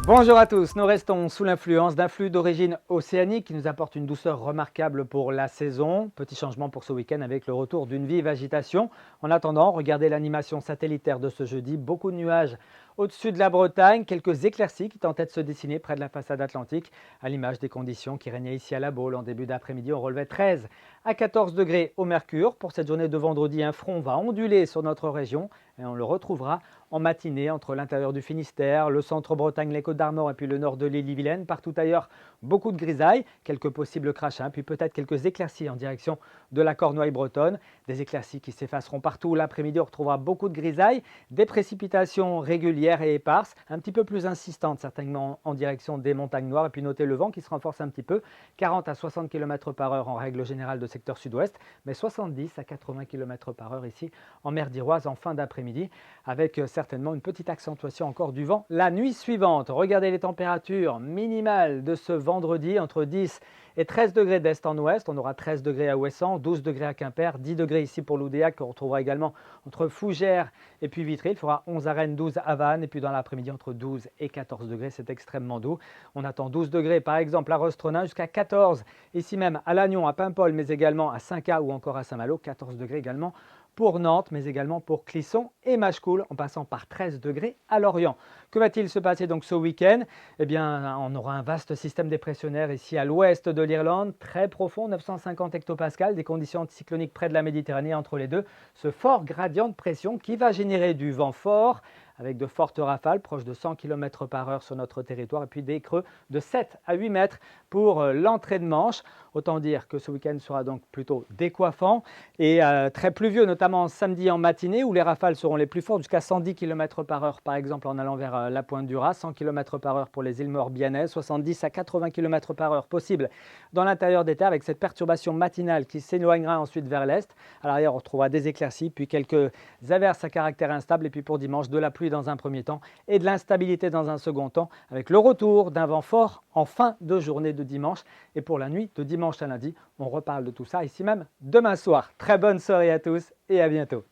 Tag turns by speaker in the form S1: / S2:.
S1: Bonjour à tous, nous restons sous l'influence d'un flux d'origine océanique qui nous apporte une douceur remarquable pour la saison. Petit changement pour ce week-end avec le retour d'une vive agitation. En attendant, regardez l'animation satellitaire de ce jeudi, beaucoup de nuages au-dessus de la Bretagne, quelques éclaircies qui tentaient de se dessiner près de la façade atlantique, à l'image des conditions qui régnaient ici à La Baule. En début d'après-midi, on relevait 13 à 14 degrés au mercure. Pour cette journée de vendredi, un front va onduler sur notre région et on le retrouvera en matinée entre l'intérieur du Finistère, le centre-Bretagne, les Côtes-d'Armor et puis le nord de l'île-et-Vilaine. Partout ailleurs, beaucoup de grisailles, quelques possibles crachats, puis peut-être quelques éclaircies en direction de la Cornouaille bretonne. Des éclaircies qui s'effaceront partout. L'après-midi, on retrouvera beaucoup de grisailles, des précipitations régulières et éparses, un petit peu plus insistantes certainement en direction des montagnes noires. Et puis notez le vent qui se renforce un petit peu, 40 à 60 km par heure en règle générale de secteur sud-ouest, mais 70 à 80 km par heure ici en mer d'Iroise en fin d'après-midi, avec certainement une petite accentuation encore du vent la nuit suivante. Regardez les températures minimales de ce vendredi, entre 10 et 13 degrés d'est en ouest. On aura 13 degrés à Ouessant, 12 degrés à Quimper, 10 degrés ici pour l'Oudéac, qu'on retrouvera également entre Fougères et puis Vitry. Il fera 11 à Rennes, 12 à Vannes, et puis dans l'après-midi entre 12 et 14 degrés. C'est extrêmement doux. On attend 12 degrés par exemple à Rostronin, jusqu'à 14 ici même à Lannion, à Paimpol, mais également à Saint-Caz ou encore à Saint-Malo. 14 degrés également pour Nantes, mais également pour Clisson et Machecoul, en passant par 13 degrés à Lorient. Que va-t-il se passer donc ce week-end? Eh bien, on aura un vaste système dépressionnaire ici à l'ouest de l'Irlande, très profond, 950 hectopascales, des conditions anticycloniques près de la Méditerranée entre les deux. Ce fort gradient de pression qui va générer du vent fort, avec de fortes rafales, proches de 100 km par heure sur notre territoire, et puis des creux de 7 à 8 mètres pour l'entrée de Manche. Autant dire que ce week-end sera donc plutôt décoiffant et très pluvieux, notamment samedi en matinée, où les rafales seront les plus fortes, jusqu'à 110 km par heure, par exemple en allant vers la Pointe du Raz, 100 km par heure pour les îles Morbihanaises, 70 à 80 km par heure possible dans l'intérieur des terres, avec cette perturbation matinale qui s'éloignera ensuite vers l'est. À l'arrière, on retrouvera des éclaircies, puis quelques averses à caractère instable, et puis pour dimanche, de la pluie dans un premier temps et de l'instabilité dans un second temps, avec le retour d'un vent fort en fin de journée de dimanche. Et pour la nuit de dimanche à lundi, on reparle de tout ça ici même demain soir. Très bonne soirée à tous et à bientôt.